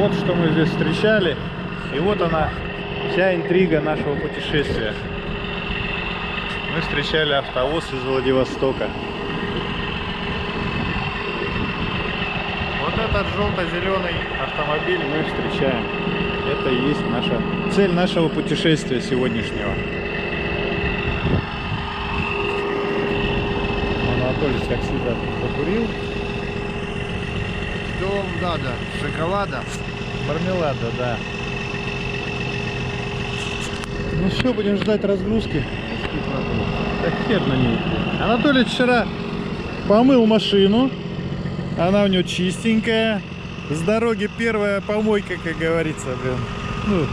Вот что мы здесь встречали. И вот она, вся интрига нашего путешествия. Мы встречали автовоз из Владивостока. Вот этот желто-зеленый автомобиль мы встречаем. Это и есть наша цель нашего путешествия сегодняшнего. Анатолий, как всегда, покурил. Дом, да, шоколада. Мармелада, да. Ну все, будем ждать разгрузки. Да хер на ней. Анатолий вчера помыл машину. Она у него чистенькая. С дороги первая помойка, как говорится, блин. Ну,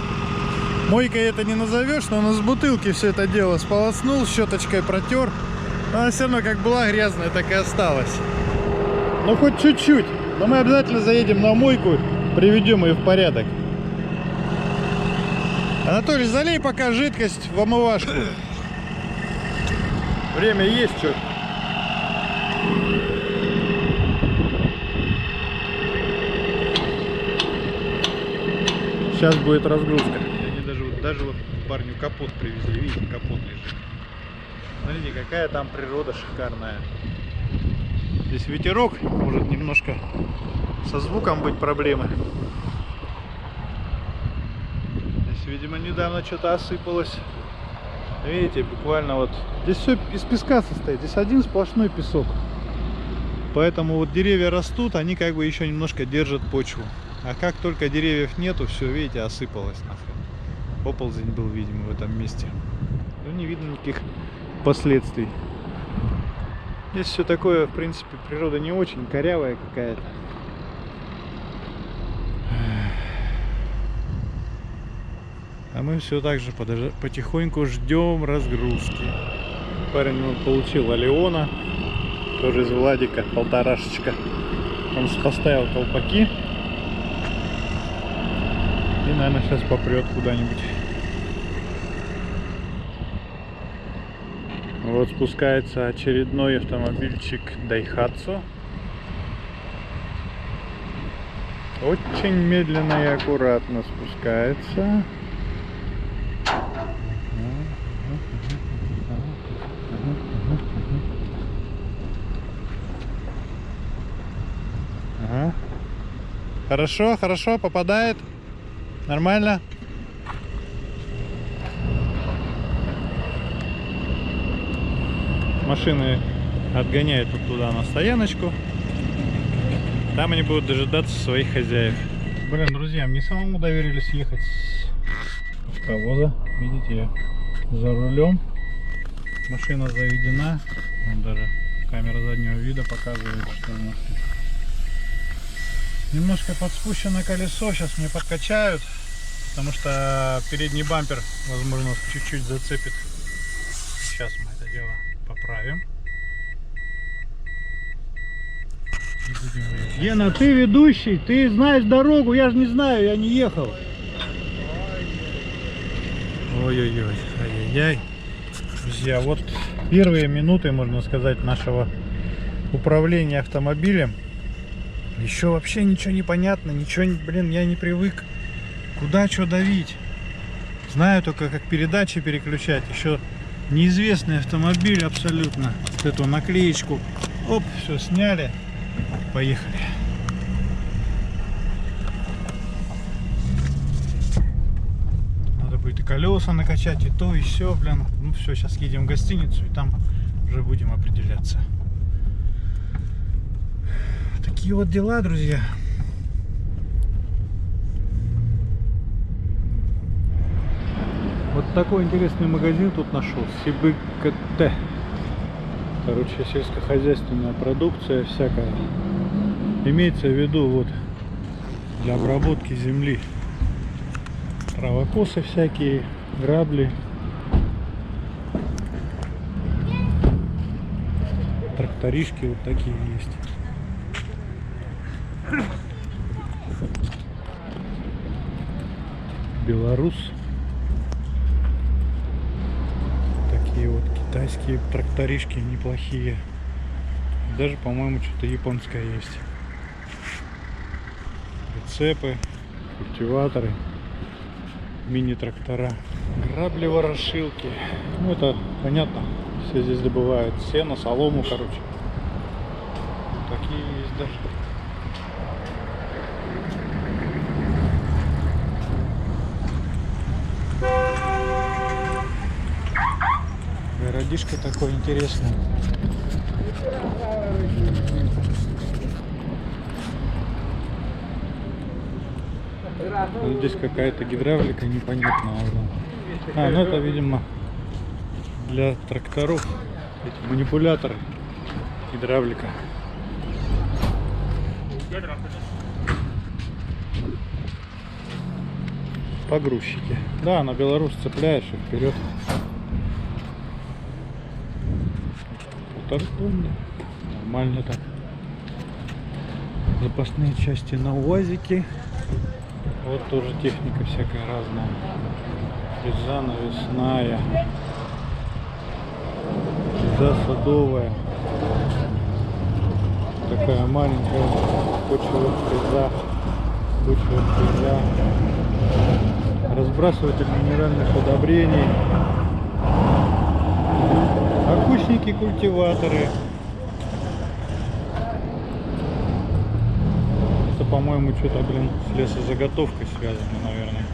мойкой это не назовешь, но он из бутылки все это дело сполоснул, щеточкой протер. Она все равно как была грязная, так и осталась. Ну хоть чуть-чуть. Но мы обязательно заедем на мойку, приведем ее в порядок. Анатолий, залей пока жидкость в омывашку. Время есть, что? Сейчас будет разгрузка. Они даже вот парню капот привезли. Видите, капот лежит. Смотрите, какая там природа шикарная. Здесь ветерок, может немножко со звуком быть проблемы. Здесь, видимо, недавно что-то осыпалось. Видите, буквально вот. Здесь все из песка состоит. Здесь один сплошной песок. Поэтому вот деревья растут, они как бы еще немножко держат почву. А как только деревьев нету, все, видите, осыпалось нахрен. Оползень был, видимо, в этом месте. Но не видно никаких последствий. Здесь все такое, в принципе, природа не очень корявая какая-то. А мы все так же потихоньку ждем разгрузки. Парень он получил Алиона, тоже из Владика, полторашечка. Он поставил колпаки. И, наверное, сейчас попрет куда-нибудь. Вот спускается очередной автомобильчик Daihatsu. Очень медленно и аккуратно спускается. Ага. Хорошо, хорошо, попадает. Нормально. Машины отгоняют вот туда на стояночку. Там они будут дожидаться своих хозяев. Блин, друзья, мне самому доверились ехать с автовоза. Видите, я за рулем. Машина заведена. Вон даже камера заднего вида показывает, что у нас тут. Немножко подспущено колесо. Сейчас мне подкачают, потому что передний бампер, возможно, чуть-чуть зацепит. Сейчас мы это дело поправим. Гена, ты ведущий, ты знаешь дорогу, я же не знаю, я не ехал. Ой-ой-ой, ай-яй-яй. Друзья, вот первые минуты, можно сказать, нашего управления автомобилем. Еще вообще ничего не понятно, ничего, блин, я не привык. Куда что давить? Знаю только, как передачи переключать. Еще неизвестный автомобиль абсолютно. Вот эту наклеечку. Оп, все сняли. Поехали. Надо будет и колеса накачать, и то, и все, блин. Ну все, сейчас едем в гостиницу, и там уже будем определяться. Такие вот дела, друзья. Вот такой интересный магазин тут нашел. СИБКТ. Короче, сельскохозяйственная продукция всякая. Имеется в виду вот для обработки земли. Травокосы всякие, грабли. Тракторишки вот такие есть. Белорус. Такие вот китайские тракторишки неплохие. Даже, по-моему, что-то японское есть. Прицепы. культиваторы, мини-трактора, грабли-ворошилки. Ну это понятно, все здесь добывают сено, солому, короче. Такие есть даже. Городишко такой интересный. Вот здесь какая-то гидравлика непонятная. А, ну это, видимо, для тракторов. Эти манипуляторы. Гидравлика. Погрузчики. Да, на Беларусь цепляешь и вперед. Нормально так. Запасные части на УАЗике. Вот тоже техника всякая разная. Фреза навесная. Фреза садовая. Такая маленькая почвовая фреза. Почвовая фреза. Разбрасыватель минеральных удобрений. Окучники, культиваторы. Это, по-моему, что-то, блин, с лесозаготовкой связано, наверное.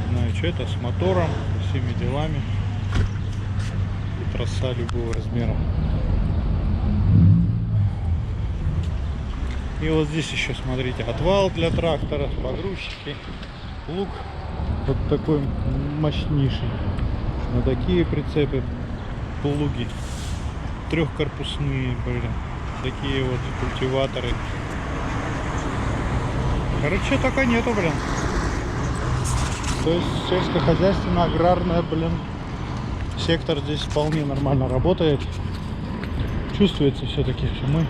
Не знаю, что это, с мотором, со всеми делами. И трасса любого размера. И вот здесь еще, смотрите, отвал для трактора, погрузчики, лук. Вот такой мощнейший. На такие прицепы плуги. Трехкорпусные, блин. Такие вот культиваторы. Короче, только нету, блин. То есть сельскохозяйственно-аграрная, блин, сектор здесь вполне нормально работает. Чувствуется все-таки, что мы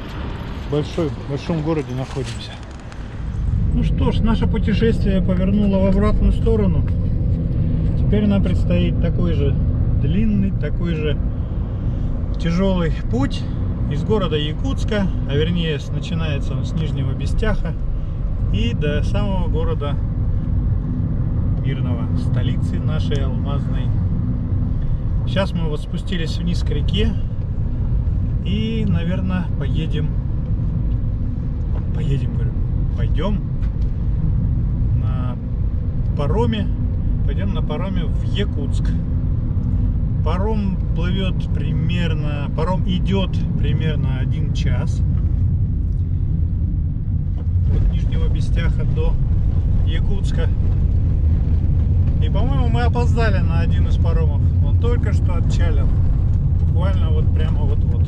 в большом городе находимся. Ну что ж, наше путешествие повернуло в обратную сторону. Теперь нам предстоит такой же длинный, такой же тяжелый путь из города Якутска, а вернее начинается он с Нижнего Бестяха и до самого города Мирного, столицы нашей алмазной. Сейчас мы вот спустились вниз к реке и, наверное, пойдем на пароме. Пойдем на пароме в Якутск. Паром идет примерно 1 час от Нижнего Бестяха до Якутска. И, по-моему, мы опоздали на один из паромов. Он только что отчалил. Буквально вот прямо вот-вот.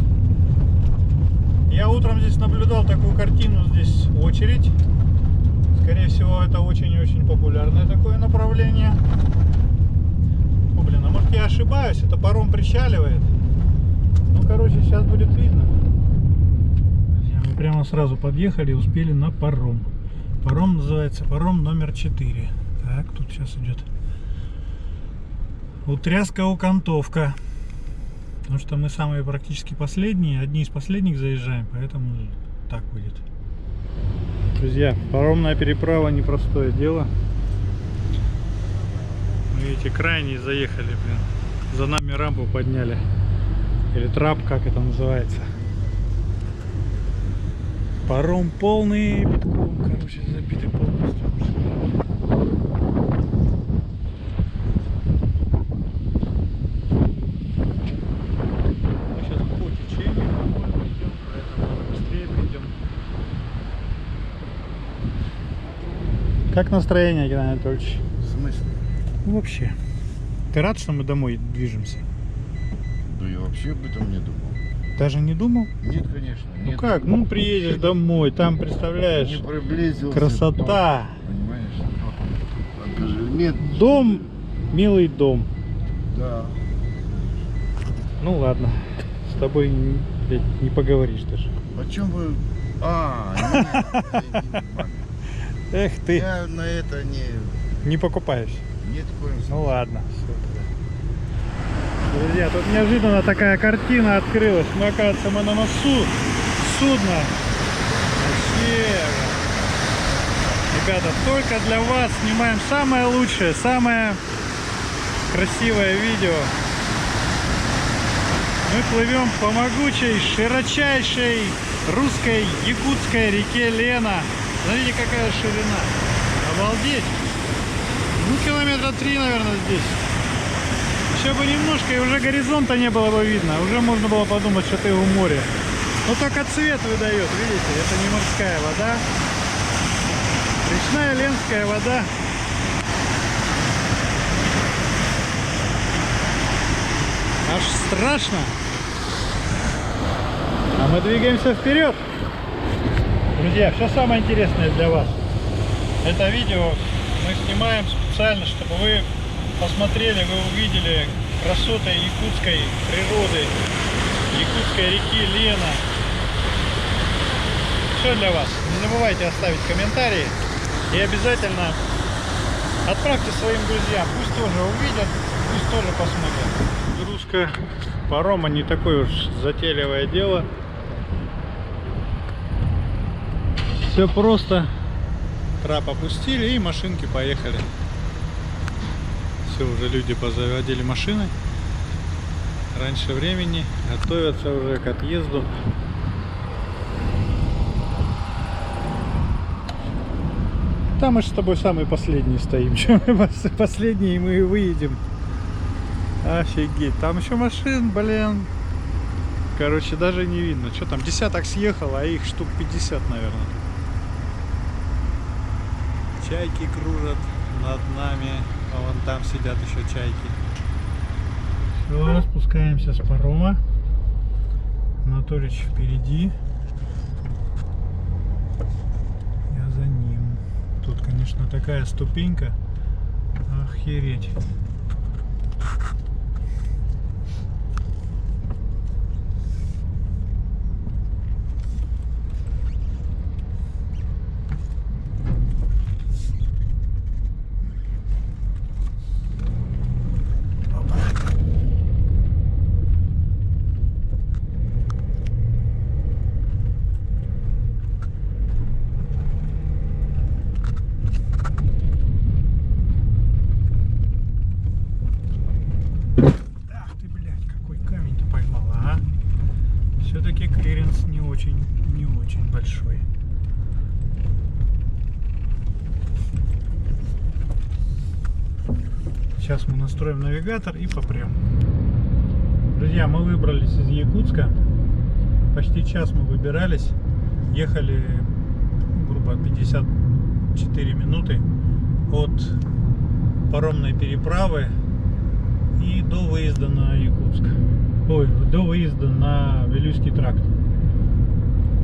Я утром здесь наблюдал такую картину, здесь очередь. Скорее всего, это очень-очень популярное такое направление. О, блин, а может я ошибаюсь, это паром причаливает. Ну, короче, сейчас будет видно. Мы прямо сразу подъехали и успели на паром. Паром называется паром номер 4. Так, тут сейчас идет утряска-окантовка. Потому что мы самые практически последние, одни из последних заезжаем, поэтому так будет. Друзья, паромная переправа непростое дело. Видите, крайние заехали, блин. За нами рампу подняли. Или трап, как это называется. Паром полный битком, короче, забитый полностью. Как настроение, Геннадий Анатольевич? В смысле? Ну, вообще. Ты рад, что мы домой движемся? Да я вообще об этом не думал. Даже не думал? Нет, конечно. Ну как? Ну приедешь домой, там, представляешь, не приблизился. красота. Понимаешь? Нет. Дом, милый дом. Да. Ну ладно, с тобой не поговоришь даже. О чем вы? Нет. Эх ты, Я на это не покупаешь. Нет, такой. Ну ладно, все тогда. Друзья, тут неожиданно такая картина открылась. Мы, оказывается, мы на носу судна. Вообще ребята, только для вас снимаем самое лучшее, самое красивое видео. Мы плывем по могучей, широчайшей русской якутской реке Лена. Смотрите, какая ширина. Обалдеть. Ну, километра 3, наверное, здесь. Еще бы немножко, и уже горизонта не было бы видно. Уже можно было подумать, что ты в море. Но только цвет выдает, видите? Это не морская вода. Речная ленская вода. Аж страшно. А мы двигаемся вперед. Друзья, все самое интересное для вас. Это видео мы снимаем специально, чтобы вы посмотрели, вы увидели красоты якутской природы, якутской реки Лена. Все для вас. Не забывайте оставить комментарии и обязательно отправьте своим друзьям. Пусть тоже увидят, пусть тоже посмотрят. Загрузка парома не такое уж затейливое дело. Все просто. Трап опустили и машинки поехали. Все, уже люди позаводили машины раньше времени, готовятся уже к отъезду. Там мы же с тобой самые последние стоим. Чем мы последние, мы и выедем. Офигеть, там еще машин, блин. Короче, даже не видно. Что там, десяток съехал, а их штук 50, наверное. Чайки кружат над нами, а вон там сидят еще чайки. Все, спускаемся с парома. Анатолич впереди. Я за ним. Тут, конечно, такая ступенька. Охереть. Все-таки клиренс не очень большой. Сейчас мы настроим навигатор и попрем. Друзья, мы выбрались из Якутска. Почти час мы выбирались. Ехали, грубо, 54 минуты от паромной переправы и до выезда на Якутск. Ой, до выезда на Вилюйский тракт.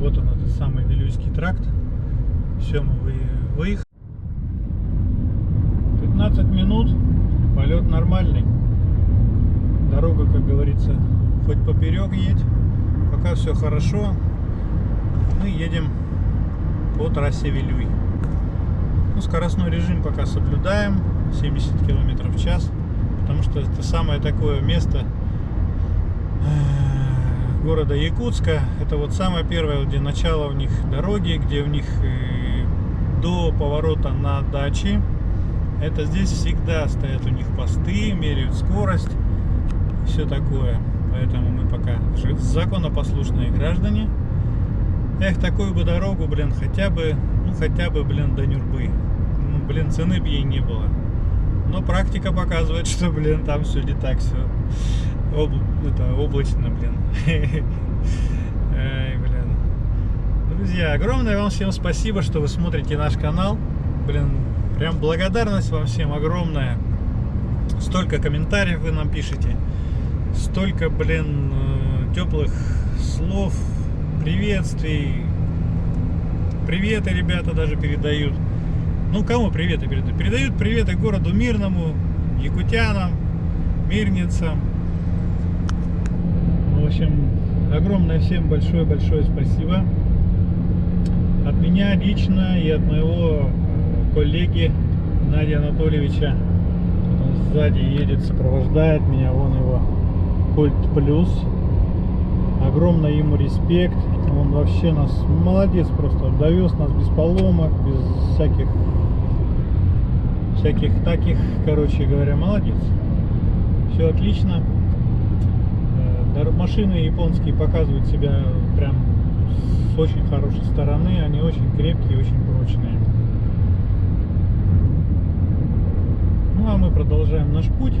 Вот он, этот самый Вилюйский тракт. Все, мы выехали. 15 минут. Полет нормальный. Дорога, как говорится, хоть поперек едь. Пока все хорошо. Мы едем по трассе Вилюй. Ну, скоростной режим пока соблюдаем. 70 км в час. Потому что это самое такое место города Якутска. Это вот самое первое, где начало у них дороги, где у них до поворота на дачи. Это здесь всегда стоят у них посты, меряют скорость, все такое. Поэтому мы пока законопослушные граждане. Эх, такую бы дорогу, блин, хотя бы, блин, до Нюрбы. Блин, цены бы ей не было. Но практика показывает, что, блин, там все не так, все это облачно, блин. Ай, блин. Друзья, огромное вам всем спасибо, что вы смотрите наш канал. Блин, прям благодарность вам всем огромная. Столько комментариев вы нам пишете. Столько, блин, теплых слов, приветствий. Приветы ребята даже передают. Ну, кому приветы передают? Передают приветы городу Мирному, якутянам, мирницам. В общем, огромное всем большое-большое спасибо. От меня лично и от моего коллеги Геннадия Анатольевича. Он сзади едет, сопровождает меня. Вон его Кольт Плюс. Огромный ему респект. Он вообще нас молодец просто. Довез нас без поломок, без всяких таких, короче говоря, молодец. Все отлично. Машины японские показывают себя прям с очень хорошей стороны. Они очень крепкие, очень прочные. Ну а мы продолжаем наш путь.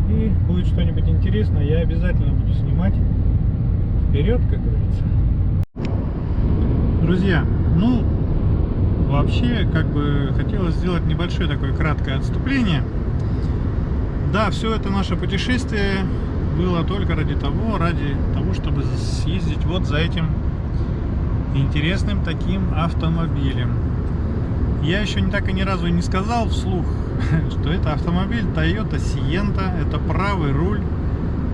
И будет что-нибудь интересное, я обязательно буду снимать. Вперед, как говорится. Друзья, ну вообще как бы хотелось сделать небольшое такое краткое отступление. Да, все это наше путешествие было только ради того, чтобы съездить вот за этим интересным таким автомобилем. Я еще так и ни разу не сказал вслух, что это автомобиль Toyota Sienta, это правый руль,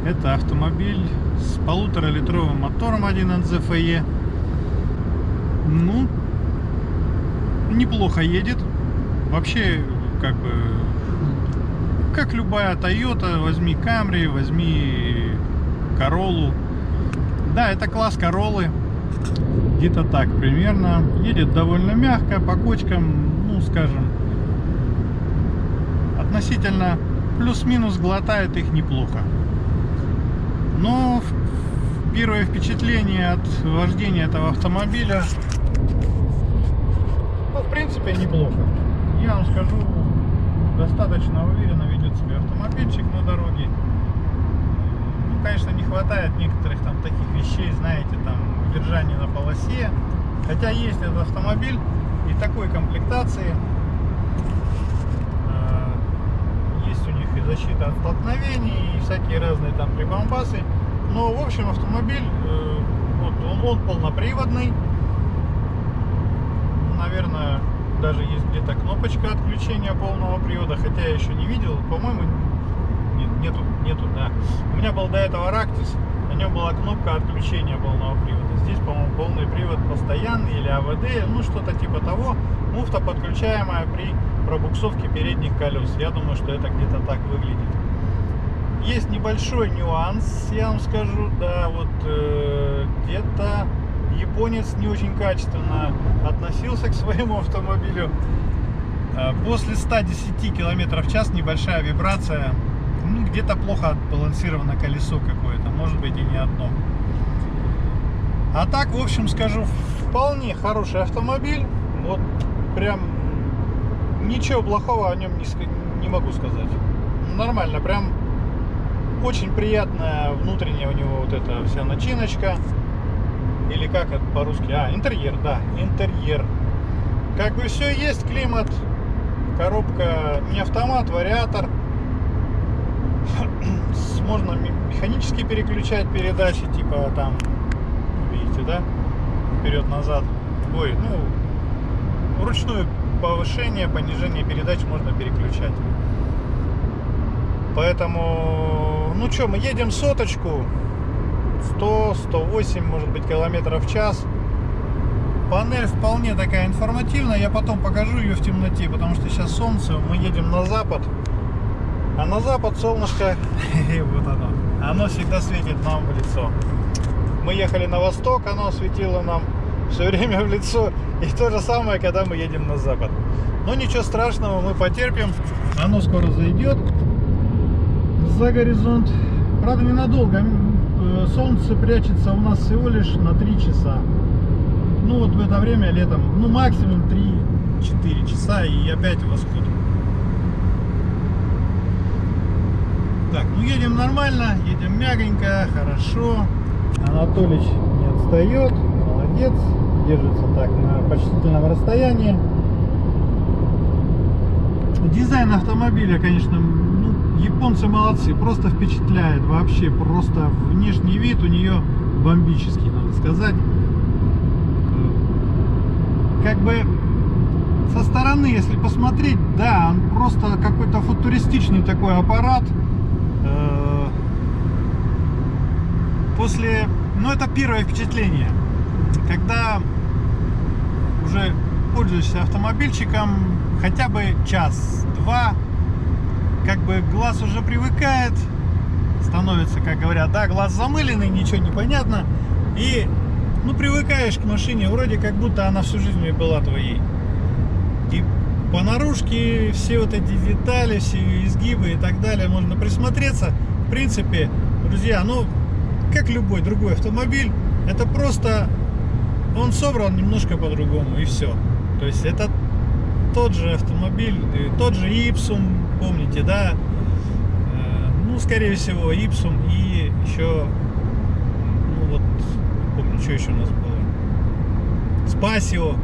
это автомобиль с 1,5-литровым мотором 1.1 ZFE. Ну, неплохо едет. Вообще, как бы, как любая Toyota, возьми Camry, возьми Corolla. Да, это класс Corolla. Где-то так примерно. Едет довольно мягко, по кочкам, ну скажем, относительно плюс-минус глотает их неплохо. Но первое впечатление от вождения этого автомобиля, ну, в принципе, неплохо. Я вам скажу, достаточно уверенно ведет себя автомобильчик на дороге. Ну, конечно, не хватает некоторых там таких вещей, знаете, там держание на полосе. Хотя есть этот автомобиль и такой комплектации. Есть у них и защита от столкновений, и всякие разные там прибамбасы. Но в общем автомобиль, вот он полноприводный. Наверное, даже есть где-то кнопочка отключения полного привода, хотя я еще не видел. По-моему, нету, да. У меня был до этого Ractis. На нем была кнопка отключения полного привода. Здесь, по-моему, полный привод постоянный или АВД, ну что-то типа того. Муфта подключаемая при пробуксовке передних колес. Я думаю, что это где-то так выглядит. Есть небольшой нюанс, я вам скажу, да, вот где-то японец не очень качественно относился к своему автомобилю. После 110 км в час небольшая вибрация. Ну, где-то плохо отбалансировано колесо какое-то, может быть и не одно. А так, в общем, скажу, вполне хороший автомобиль. Вот прям ничего плохого о нем не могу сказать. Нормально, прям очень приятная внутренняя у него вот эта вся начиночка. Или как это по-русски? Интерьер, да, интерьер. Как бы все есть, климат, коробка, не автомат, вариатор. Можно механически переключать передачи, типа там, видите, да, вперед-назад. Ой, ну, вручную повышение, понижение передач можно переключать. Поэтому, ну что, мы едем соточку, 100-108, может быть, километров в час. Панель вполне такая информативная, я потом покажу ее в темноте, потому что сейчас солнце, мы едем на запад. А на запад солнышко, вот оно всегда светит нам в лицо. Мы ехали на восток, оно светило нам все время в лицо. И то же самое, когда мы едем на запад. Но ничего страшного, мы потерпим. Оно скоро зайдет за горизонт. Правда, ненадолго. Солнце прячется у нас всего лишь на 3 часа. Ну вот в это время летом, ну максимум 3-4 часа и опять восход. Так, ну едем нормально, едем мягонько, хорошо. Анатолич не отстает, молодец, держится так на почтительном расстоянии. Дизайн автомобиля, конечно, ну, японцы молодцы, просто впечатляет вообще, просто внешний вид у нее бомбический, надо сказать. Как бы со стороны, если посмотреть, да, он просто какой-то футуристичный такой аппарат. После, ну это первое впечатление, когда уже пользуешься автомобильчиком хотя бы час-два, как бы глаз уже привыкает, становится, как говорят, да, глаз замыленный, ничего не понятно. И, ну, привыкаешь к машине, вроде как будто она всю жизнь была твоей. И по наружке все вот эти детали, все изгибы и так далее можно присмотреться. В принципе, друзья, ну, как любой другой автомобиль, это просто он собран немножко по-другому и все. То есть это тот же автомобиль, тот же Ipsum, помните, да? Ну, скорее всего, Ipsum и еще, ну вот, не помню, что еще у нас было. Spasio.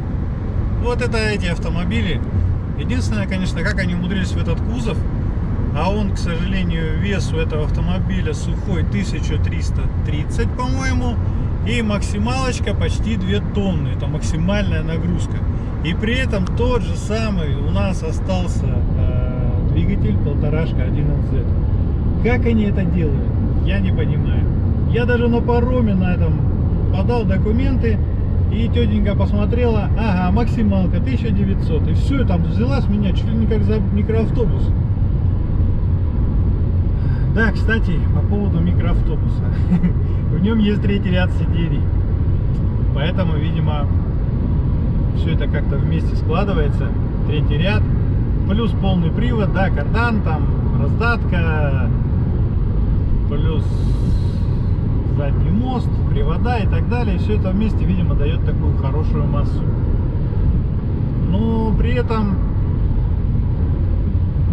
Вот это эти автомобили. Единственное, конечно, как они умудрились в этот кузов, а он, к сожалению, вес у этого автомобиля сухой 1330, по-моему, и максималочка почти 2 тонны. Это максимальная нагрузка. И при этом тот же самый у нас остался двигатель 1.5 1NZ. Как они это делают, я не понимаю. Я даже на пароме на этом подал документы, и тетенька посмотрела, ага, максималка 1900. И все, там взяла с меня чуть ли не как за микроавтобус. Да, кстати, по поводу микроавтобуса. В нем есть 3-й ряд сидений. Поэтому, видимо, все это как-то вместе складывается. 3-й ряд. Плюс полный привод, да, кардан, там раздатка. Плюс задний мост, привода и так далее. Все это вместе, видимо, дает такую хорошую массу. Но при этом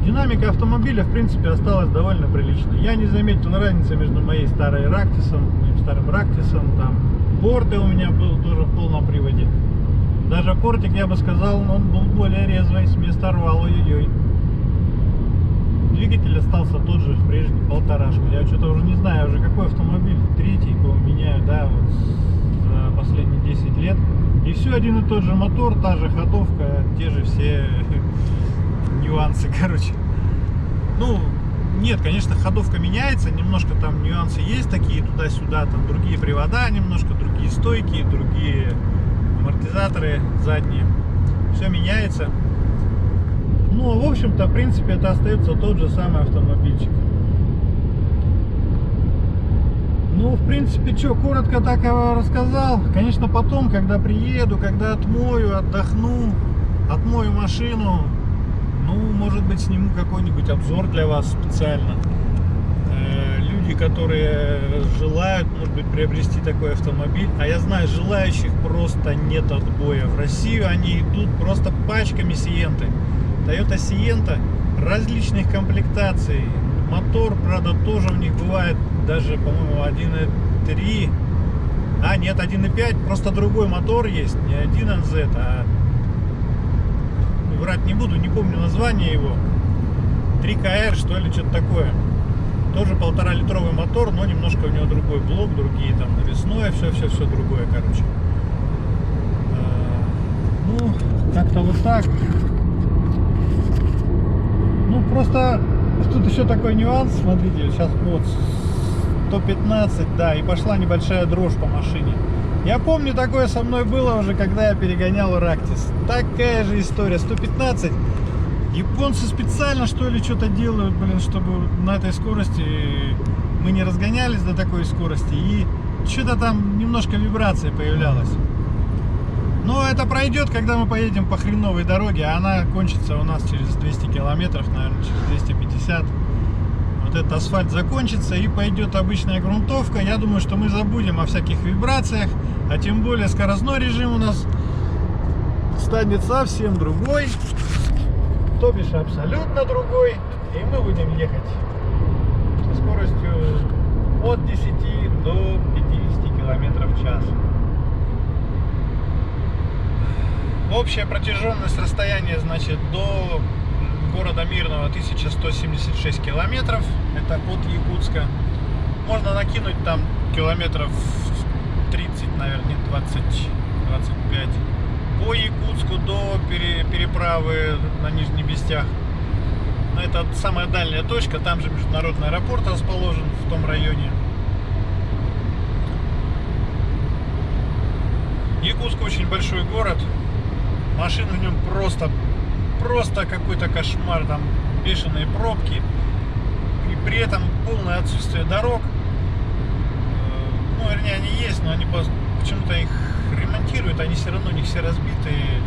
динамика автомобиля, в принципе, осталась довольно приличной. Я не заметил разницы между моей старой Рактисом, моим старым Рактисом. Там порты у меня был тоже в полном приводе. Даже портик, я бы сказал, он был более резвый, с места рвал, ой-ой-ой. Двигатель остался тот же, прежний, 1.5. Я что-то уже не знаю, уже какой автомобиль, 3-й, меняю, да, вот за последние 10 лет. И все один и тот же мотор, та же ходовка, те же все нюансы, короче. Ну, нет, конечно, ходовка меняется, немножко там нюансы есть такие туда-сюда, там другие привода, немножко другие стойки, другие амортизаторы задние. Все меняется. Ну, в общем-то, в принципе, это остается тот же самый автомобильчик. Ну, в принципе, что, коротко так я рассказал. Конечно, потом, когда приеду, когда отмою, отдохну, отмою машину, ну, может быть, сниму какой-нибудь обзор для вас специально. Люди, которые желают, может быть, приобрести такой автомобиль, а я знаю, желающих просто нет отбоя. В Россию они идут просто пачками Сиенты. Toyota Sienta различных комплектаций. Мотор, правда, тоже у них бывает даже, по-моему, 1.3. А, нет, 1.5. Просто другой мотор есть. Не 1NZ, а... Врать не буду, не помню название его. 3KR, что ли, что-то такое. Тоже 1,5-литровый мотор, но немножко у него другой блок, другие там навесное, все другое, короче. Ну, как-то вот так. Ну, просто тут еще такой нюанс, смотрите, сейчас вот 115, да, и пошла небольшая дрожь по машине. Я помню, такое со мной было уже, когда я перегонял Рактис. Такая же история, 115. Японцы специально, что ли, что-то делают, блин, чтобы на этой скорости мы не разгонялись до такой скорости. И что-то там немножко вибрация появлялась. Но это пройдет, когда мы поедем по хреновой дороге, а она кончится у нас через 200 километров, наверное, через 250. Вот этот асфальт закончится и пойдет обычная грунтовка. Я думаю, что мы забудем о всяких вибрациях, а тем более скоростной режим у нас станет совсем другой, то бишь абсолютно другой, и мы будем ехать со скоростью от 10 до 50 километров в час. Общая протяженность расстояния, значит, до города Мирного 1176 километров. Это от Якутска. Можно накинуть там километров 30, наверное, 20-25. По Якутску до переправы на Нижний Бестях. Но это самая дальняя точка. Там же международный аэропорт расположен в том районе. Якутск очень большой город. Машин в нем просто какой-то кошмар. Там бешеные пробки. И при этом полное отсутствие дорог. Ну, вернее, они есть, но они почему-то их ремонтируют, они все равно, у них все разбитые.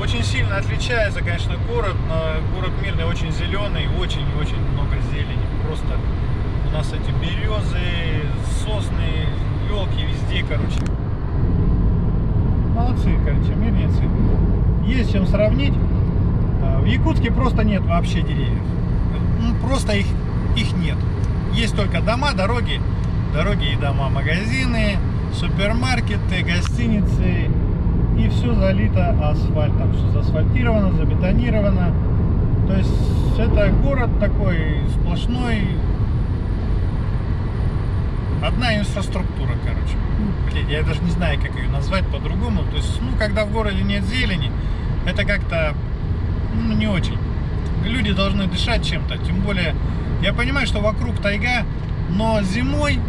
Очень сильно отличается, конечно, город, но город Мирный очень зеленый, очень-очень много зелени. Просто у нас эти березы, сосны, елки везде, короче. Молодцы, короче, мирницы. Есть чем сравнить. В Якутске просто нет вообще деревьев. Ну, просто их нет. Есть только дома, дороги и дома, магазины, супермаркеты, гостиницы. И все залито асфальтом. Все заасфальтировано, забетонировано. То есть это город такой сплошной. Одна инфраструктура, короче. Блин, я даже не знаю, как ее назвать по-другому. То есть, ну, когда в городе нет зелени, это как-то, ну, не очень. Люди должны дышать чем-то. Тем более, я понимаю, что вокруг тайга, но зимой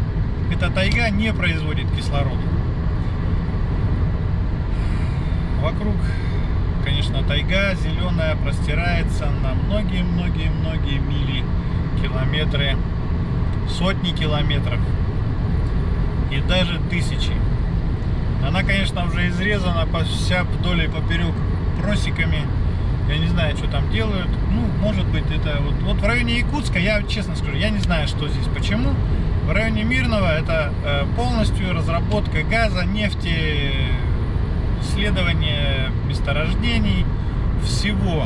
эта тайга не производит кислород. Вокруг, конечно, тайга зеленая простирается на многие-многие-многие мили, километры, сотни километров и даже тысячи. Она, конечно, уже изрезана вся вдоль и поперек просеками. Я не знаю, что там делают. Ну, может быть, это вот в районе Якутска, я честно скажу, я не знаю, что здесь, почему. В районе Мирного это полностью разработка газа, нефти, исследование месторождений, всего.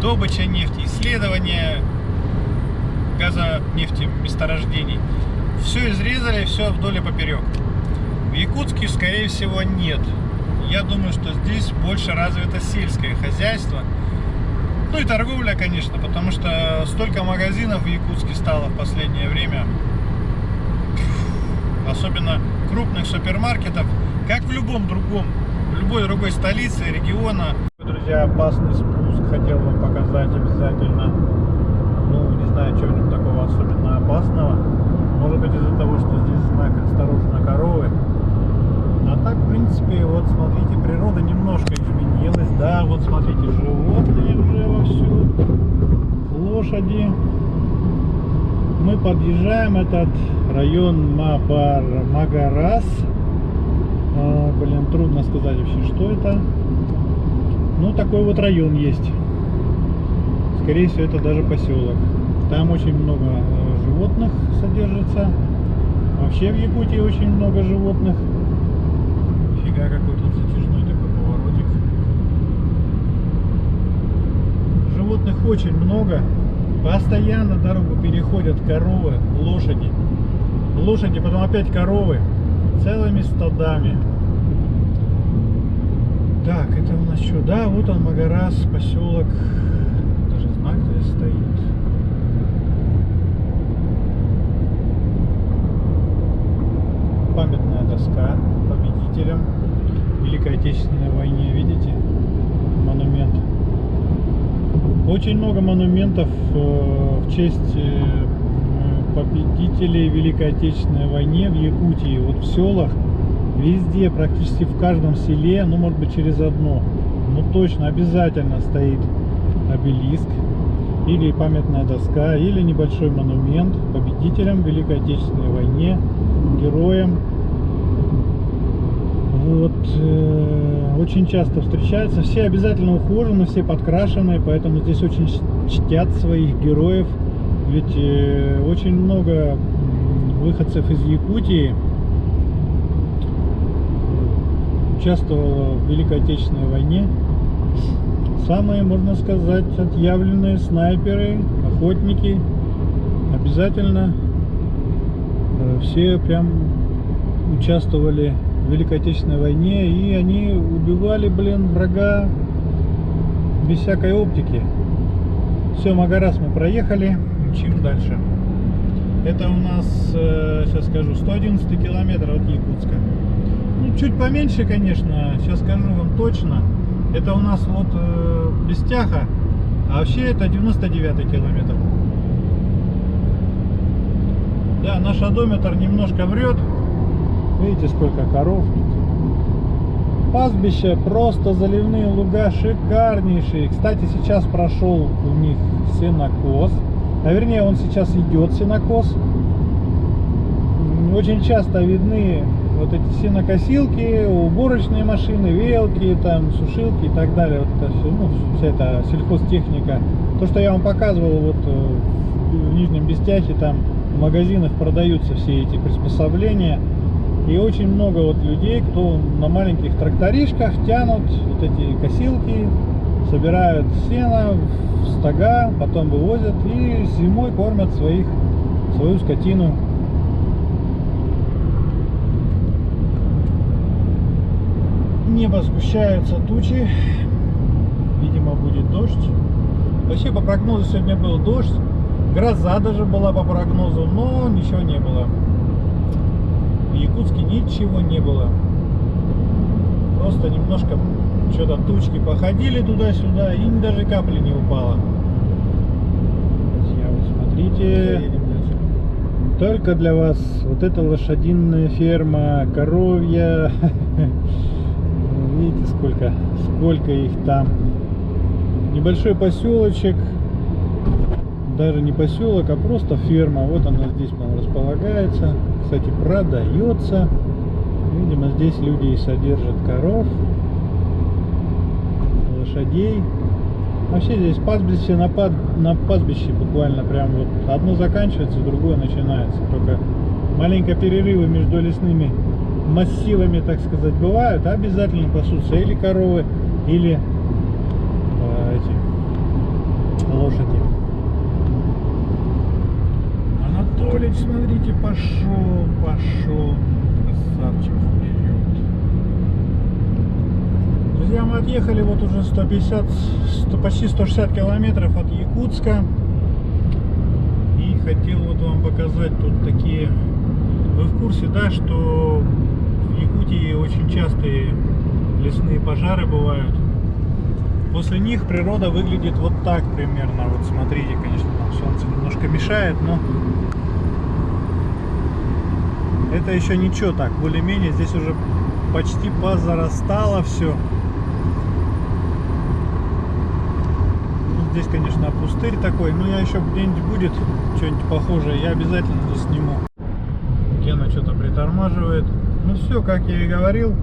Добыча нефти, исследование газа, нефти, месторождений. Все изрезали, все вдоль и поперек. В Якутске, скорее всего, нет. Я думаю, что здесь больше развито сельское хозяйство. Ну и торговля, конечно, потому что столько магазинов в Якутске стало в последнее время. Особенно крупных супермаркетов, как в любой другой столице, региона. Друзья, опасный спуск, хотел вам показать обязательно. Ну, не знаю, что в нем такого особенно опасного. Может быть, из-за того, что здесь знак «Осторожно, коровы». А так, в принципе, вот смотрите, природа немножко изменилась. Да, вот смотрите, животные уже вовсю, лошади. Мы подъезжаем этот район Магарас. Блин, трудно сказать вообще, что это. Ну, такой вот район есть. Скорее всего, это даже поселок. Там очень много животных содержится. Вообще в Якутии очень много животных. Фига, какой тут затяжной такой поворотик. Животных очень много. Постоянно дорогу переходят коровы, лошади. Лошади, потом опять коровы. Целыми стадами. Так, это у нас что? Да, вот он, Магарас, поселок. Даже знак здесь стоит. Памятная доска победителям в Великой Отечественной войне. Видите? Монумент. Очень много монументов в честь победителей в Великой Отечественной войне в Якутии. Вот в селах, везде, практически в каждом селе, ну, может быть, через одно, но точно обязательно стоит обелиск или памятная доска, или небольшой монумент победителям в Великой Отечественной войне, героям. Вот, очень часто встречаются, все обязательно ухожены, все подкрашены, поэтому здесь очень чтят своих героев. Ведь очень много выходцев из Якутии участвовало в Великой Отечественной войне. Самые, можно сказать, отъявленные снайперы, охотники. Обязательно все прям участвовали в Великой Отечественной войне, и они убивали, блин, врага без всякой оптики. Все, Магарас мы проехали. Мчим дальше. Это у нас, сейчас скажу, 111 километр от Якутска. Ну, чуть поменьше, конечно, сейчас скажу вам точно. Это у нас вот Бестяха, а вообще это 99 километр. Да, наш одометр немножко врет. Видите, сколько коров. пастбище, просто заливные луга шикарнейшие. Кстати, сейчас прошел у них сенокос, а вернее он сейчас идет сенокос. Очень часто видны вот эти сенокосилки, уборочные машины, велки, там, сушилки и так далее. Вот это все, ну, вся эта сельхозтехника. То, что я вам показывал вот в Нижнем Бестяхе, там в магазинах продаются все эти приспособления. И очень много вот людей, кто на маленьких тракторишках тянут вот эти косилки, собирают сено в стога, потом вывозят и зимой кормят свою скотину. Небо сгущаются тучи, видимо будет дождь. Вообще по прогнозу сегодня был дождь, гроза даже была по прогнозу, но ничего не было. В Якутске ничего не было. Просто немножко что-то тучки походили туда-сюда и даже капли не упало. Друзья, вы смотрите. Только для вас вот эта лошадиная ферма, коровья. Видите, сколько их там. Небольшой поселочек, даже не поселок, а просто ферма. Вот она здесь располагается. Кстати, продается. Видимо, здесь люди и содержат коров, лошадей. Вообще здесь пастбище на пастбище буквально прям вот одно заканчивается, другое начинается. Только маленько перерывы между лесными массивами, так сказать, бывают, а обязательно пасутся или коровы, или эти лошади. Анатолич, смотрите, пошел, красавчик, вперед. Друзья, мы отъехали вот уже почти 160 километров от Якутска, и хотел вот вам показать тут такие. Вы в курсе, да, что в Якутии очень частые лесные пожары бывают? После них природа выглядит вот так примерно. Вот смотрите, конечно, там солнце немножко мешает, но это еще ничего так, более-менее. Здесь уже почти позарастало все. Здесь, конечно, пустырь такой, но я еще где-нибудь будет что-нибудь похожее, я обязательно засниму. Гена что-то притормаживает. Ну все, как я и говорил,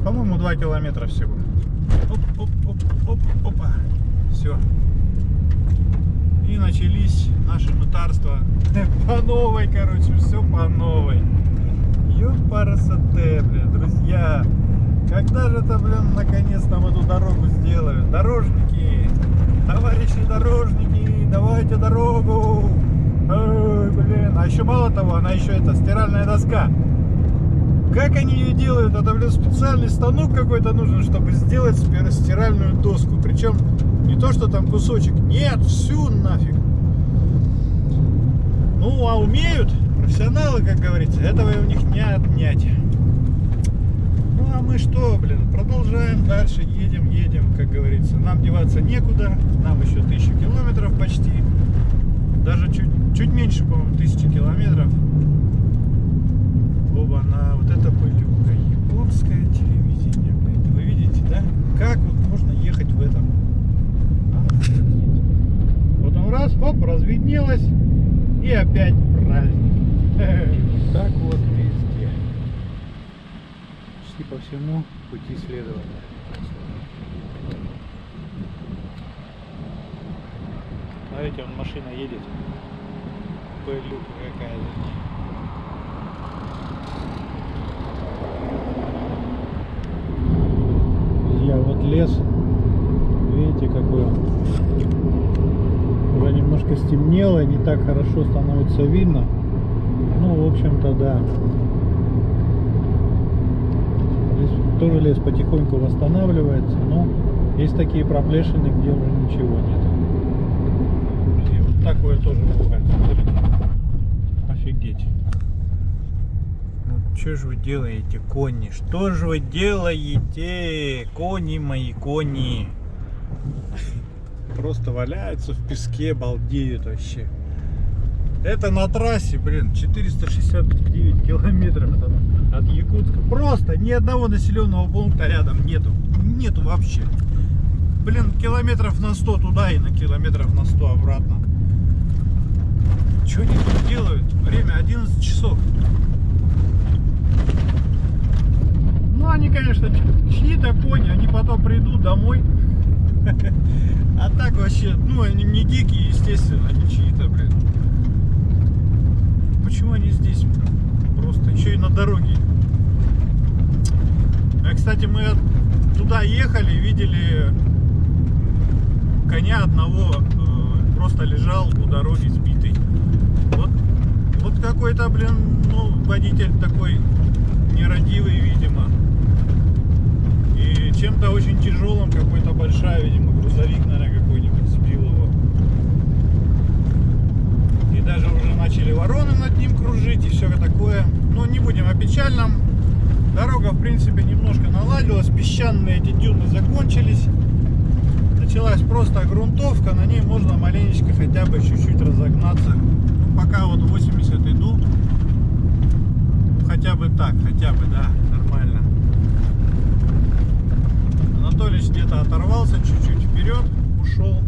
по-моему, 2 километра всего. Опа. Все. И начались наши мытарства. По новой, короче, все по новой. Ёпарасоте, блин, друзья. Когда же это, блин, наконец нам эту дорогу сделают? Дорожники, товарищи дорожники, давайте дорогу. Ой, блин. А еще мало того, она еще это, стиральная доска. Как они ее делают? Это, блин, специальный станок какой-то нужен, чтобы сделать стиральную доску. Причем не то, что там кусочек. Нет, всю нафиг. Ну, а умеют профессионалы, как говорится. Этого у них не отнять. Ну, а мы что, блин, продолжаем дальше. Едем, как говорится. Нам деваться некуда. Нам еще 1000 километров почти. Даже чуть меньше, по-моему, 1000 километров. Оба-на, вот это пылюка. Японское телевидение, блин. Вы видите, да? Как вот можно ехать в этом? Потом раз, оп, разведнелось. И опять праздник. Так вот везде. Почти по всему пути следования. Смотрите, вон машина едет. Пылюка какая-то. Друзья, вот лес. Видите, какой он. Уже немножко стемнело, не так хорошо становится видно. Ну, в общем-то, да. Тоже лес потихоньку восстанавливается, но есть такие проплешины, где уже ничего нет. Друзья, вот такое тоже бывает. Смотрите. Офигеть. Ну, что же вы делаете, кони? Что же вы делаете, кони мои, кони? Просто валяются в песке, балдеют вообще. Это на трассе, блин, 469 километров от Якутска. Просто ни одного населенного пункта рядом нету. Нету вообще. Блин, километров на 100 туда и на километров на 100 обратно. Что они тут делают? Время 11 часов. Ну, они, конечно, чьи-то кони, они потом придут домой. А так вообще, ну, они не дикие, естественно, они чьи-то, блин. Почему они здесь? Просто еще и на дороге. А, кстати, мы туда ехали, видели коня одного, просто лежал у дороги сбитый. Вот какой-то, блин, ну, водитель такой нерадивый, видимо. И чем-то очень тяжелым, какой-то большая, видимо, грузовик, наверное, какой-нибудь сбил его. И даже уже начали вороны над ним кружить и все такое. Но не будем о печальном. Дорога, в принципе, немножко наладилась. Песчаные эти дюны закончились. Началась просто грунтовка. На ней можно маленечко хотя бы чуть-чуть разогнаться. Пока вот 80 иду. Хотя бы так, хотя бы, да, нормально. Анатолич где-то оторвался чуть-чуть вперед, ушел.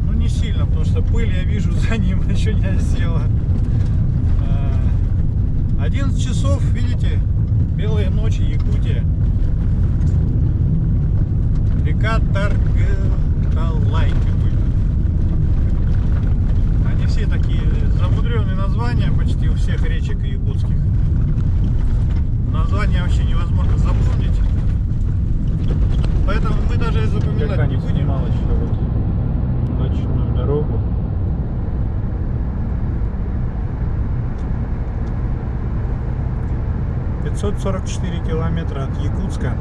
Ну не сильно, потому что пыль я вижу за ним еще не осела. 11 часов, видите, белые ночи, Якутия. Река Таргаталай какой-то. Они все такие замудренные названия почти у всех речек якутских. Названия вообще невозможно запомнить. Поэтому мы даже запоминать не будем. Еще вот ночную дорогу. «544 километра от Якутска».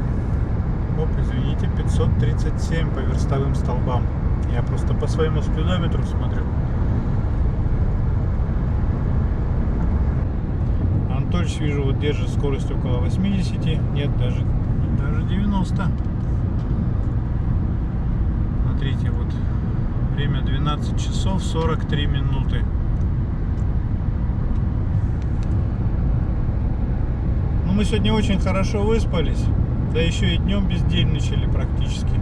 Оп, извините, 537 по верстовым столбам. Я просто по своему спидометру смотрю. Анатольевич, вижу, вот держит скорость около 80. Нет, даже 90. Смотрите, вот время 12 часов 43 минуты. Ну, мы сегодня очень хорошо выспались. Да еще и днем бездельничали практически.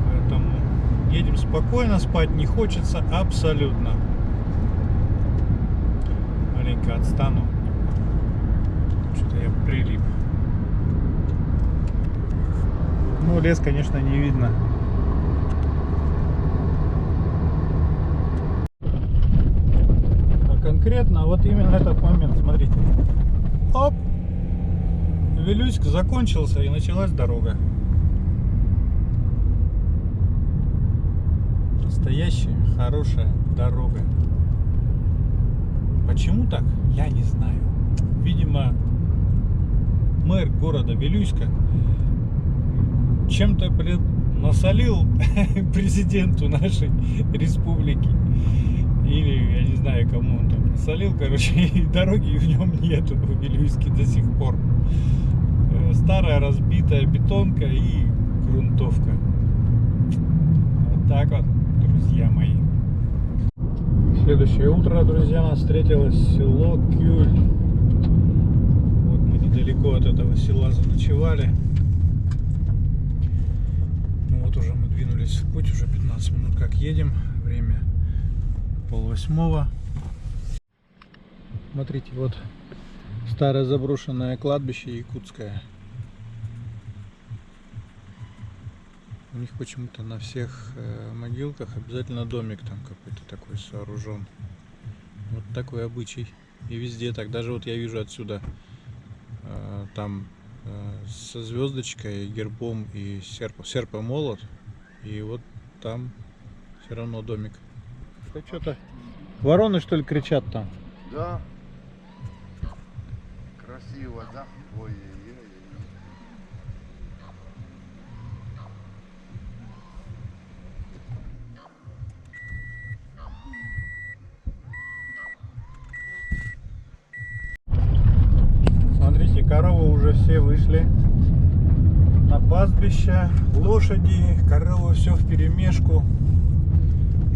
Поэтому едем спокойно, спать не хочется абсолютно. Маленько отстану. Что-то я прилип. Ну, лес, конечно, не видно. А конкретно вот именно этот момент, смотрите. Оп! Вилюйск закончился и началась дорога. Настоящая, хорошая дорога. Почему так? Я не знаю. Видимо, мэр города Вилюйска чем-то, блин, насолил президенту нашей республики. Или, я не знаю, кому он там насолил, короче, и дороги в нем нету в Вилюйске до сих пор. Старая разбитая бетонка и грунтовка. Вот так вот, друзья мои. Следующее утро, друзья, нас встретилось село Кюль. Вот мы недалеко от этого села заночевали. Ну вот уже мы двинулись в путь, уже 15 минут как едем. Время 7:30. Смотрите, вот старое заброшенное кладбище якутское. У них почему-то на всех могилках обязательно домик там какой-то такой сооружен. Вот такой обычай. И везде так. Даже вот я вижу отсюда там со звездочкой, гербом и серп и молот. И вот там все равно домик. Это что-то вороны, что ли, кричат там? Да. Красиво, да? Ой-ой-ой. Смотрите, коровы уже все вышли на пастбище, лошади, коровы, все вперемешку.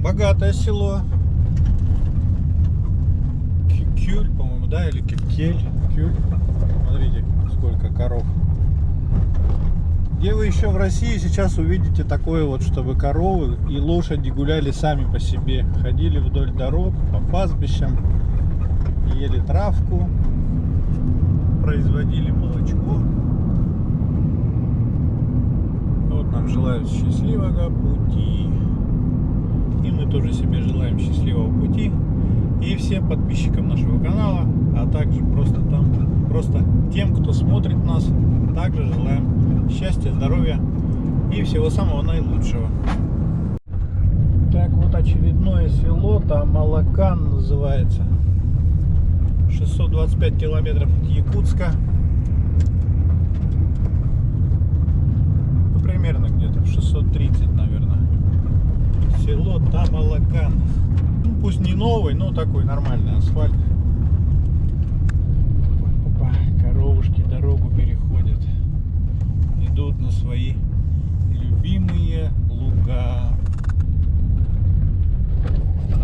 Богатое село. Кюль, по-моему, да, или Кель. Кюль. Смотрите, сколько коров. Где вы еще в России сейчас увидите такое вот, чтобы коровы и лошади гуляли сами по себе, ходили вдоль дорог, по пастбищам, ели травку, производили молочко. Вот нам желают счастливого пути. И мы тоже себе желаем счастливого пути. И всем подписчикам нашего канала, а также просто тем, кто смотрит нас, также желаем счастья, здоровья и всего самого наилучшего. Так, вот очередное село, Тамалакан называется. 625 километров от Якутска. Ну, примерно где-то в 630, наверное. Село Тамалакан. Ну, пусть не новый, но такой нормальный асфальт. Опа, коровушки дорогу переходят. Идут на свои любимые луга.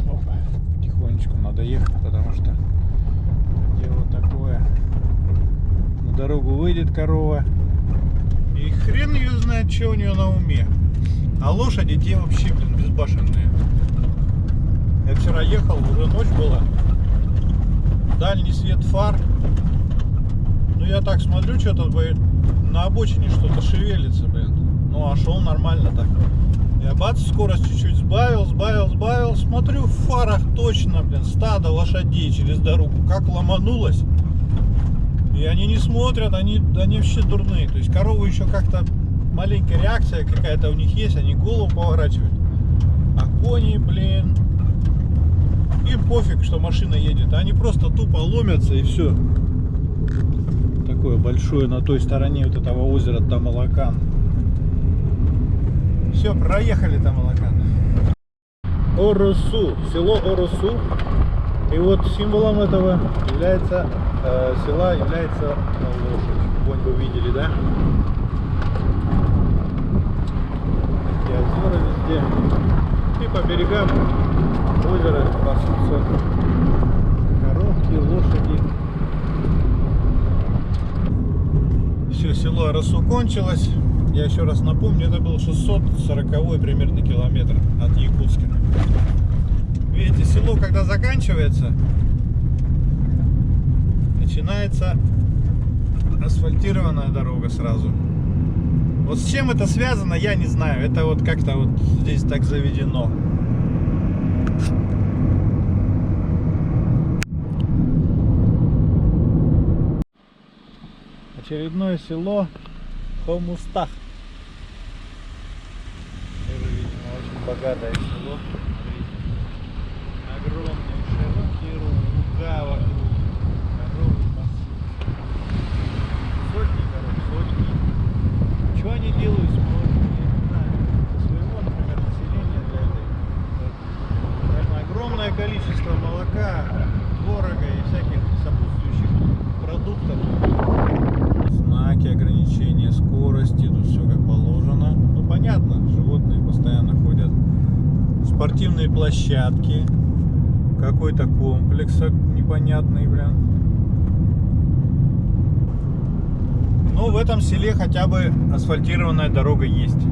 Опа, тихонечку надо ехать, потому что дело такое. На дорогу выйдет корова, и хрен ее знает, что у нее на уме. А лошади те вообще, блин, безбашенные. Я вчера ехал, уже ночь была. Дальний свет фар. Ну я так смотрю, что-то на обочине что-то шевелится, блин. Ну а шел нормально так. Я бац, скорость чуть-чуть сбавил. Смотрю, в фарах точно, блин, стадо лошадей через дорогу. Как ломанулось. И они не смотрят, они вообще дурные. То есть коровы еще как-то маленькая реакция какая-то у них есть, они голову поворачивают. А кони, блин, им пофиг, что машина едет. Они просто тупо ломятся и все. Такое большое на той стороне вот этого озера Тамалакан. Все, проехали Тамалакан. Оросу, село Оросу. И вот символом этого села является лошадь. Конь вы видели, да? Такие озера везде. И по берегам озера пасутся коровки, лошади. Все, село Оросу кончилось. Я еще раз напомню, это был 640 примерно километр от Якутска. Видите, село, когда заканчивается, начинается асфальтированная дорога сразу. Вот с чем это связано, я не знаю. Это вот как-то вот здесь так заведено. Очередное село Хомустах. Тоже, видимо, очень богатое село. Смотрите. Огромные широкие луга вокруг. Коровы пасут. Сотни коров, сотни. Что они делают с молоком, я не знаю. Для своего, например, населения, для этой. Наверное, огромное количество молока, творога и всяких сопутствующих продуктов. Знаки ограничения скорости, тут все как положено. Ну понятно, животные постоянно ходят. Спортивные площадки, какой-то комплекс непонятный, блин. Но в этом селе хотя бы асфальтированная дорога есть.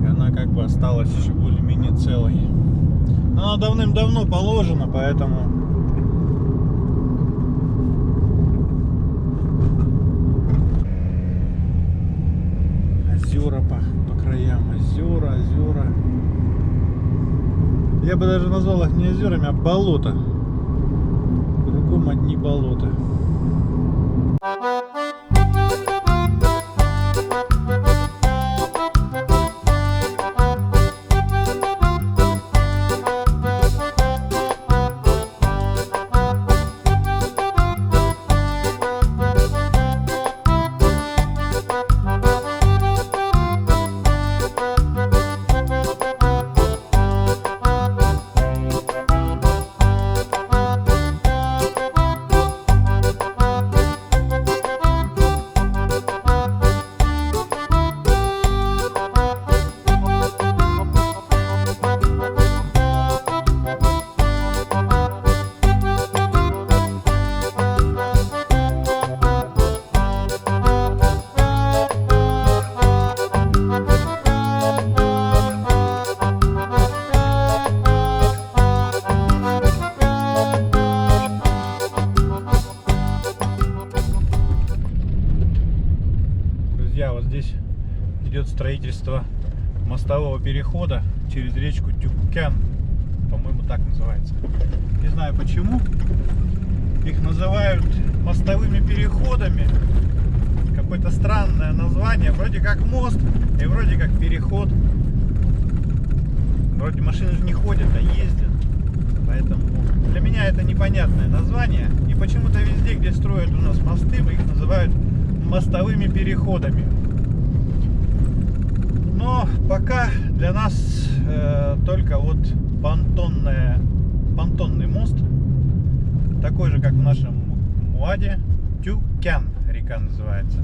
И она как бы осталась еще более-менее целой. Но она давным-давно положена, поэтому... Озера по краям, озера. Я бы даже назвал их не озерами, а болото. Кругом одни болота. строительство мостового перехода через речку Тюкян. По-моему, так называется. Не знаю почему. Их называют мостовыми переходами. Какое-то странное название. Вроде как мост и вроде как переход. Вроде машины же не ходят, а ездят. Поэтому для меня это непонятное название. И почему-то везде, где строят у нас мосты, их называют мостовыми переходами. Но пока для нас только вот понтонный мост, такой же, как в нашем Муаде, Тюкян река называется.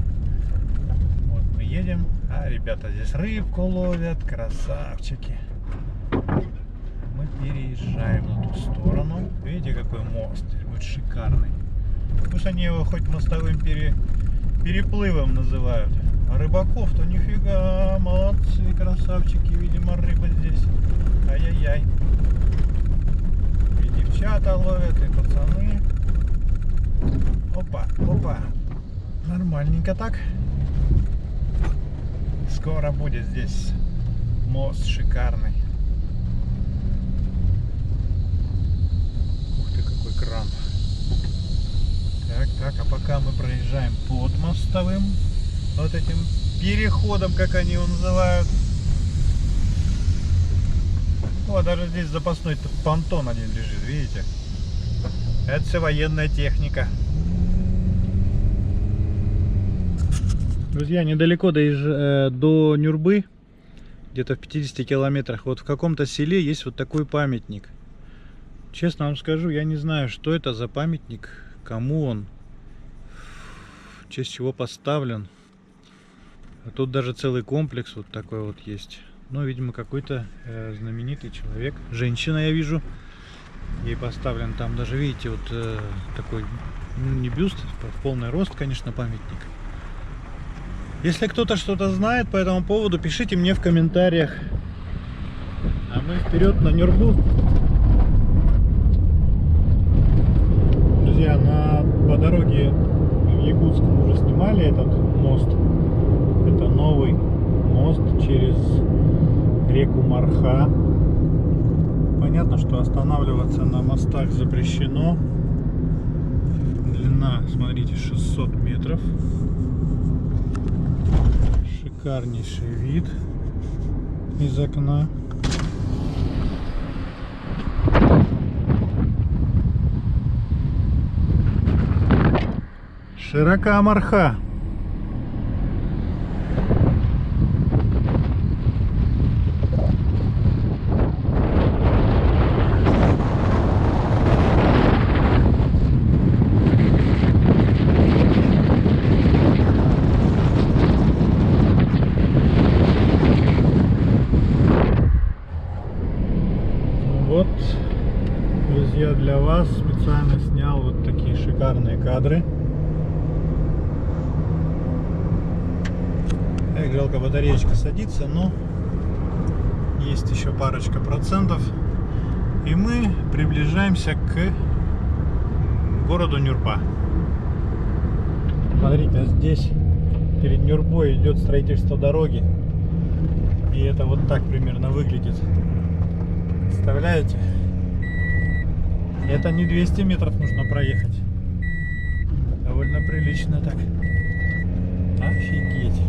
Вот мы едем, а ребята здесь рыбку ловят, красавчики. Мы переезжаем на ту сторону. Видите, какой мост будет шикарный. Пусть они его хоть мостовым переплывом называют. А рыбаков-то нифига, молодцы, красавчики, видимо, рыба здесь. Ай-яй-яй. И девчата ловят, и пацаны. Опа, опа. Нормальненько так. Скоро будет здесь мост шикарный. Ух ты, какой кран. Так, а пока мы проезжаем под мостовым вот этим переходом, как они его называют. О, даже здесь запасной понтон один лежит, видите? Это все военная техника. Друзья, недалеко до Нюрбы, где-то в 50 километрах, вот в каком-то селе есть вот такой памятник. Честно вам скажу, я не знаю, что это за памятник, кому он, в честь чего поставлен. А тут даже целый комплекс вот такой вот есть. Ну, видимо, какой-то знаменитый человек. Женщина, я вижу. Ей поставлен там даже, видите, вот такой, не бюст, в полный рост, конечно, памятник. Если кто-то что-то знает по этому поводу, пишите мне в комментариях. А мы вперед на Нюрбу. Друзья, по дороге в Якутск мы уже снимали этот мост. Это новый мост через реку Марха. Понятно, что останавливаться на мостах запрещено. Длина, смотрите, 600 метров. Шикарнейший вид из окна. Широка Марха. Вот, друзья, для вас специально снял вот такие шикарные кадры. Жалко, батареечка садится, но есть еще парочка процентов. И мы приближаемся к городу Нюрба. Смотрите, здесь перед Нюрбой идет строительство дороги. И это вот так примерно выглядит. Представляете? Это не 200 метров нужно проехать. Довольно прилично так. Офигеть.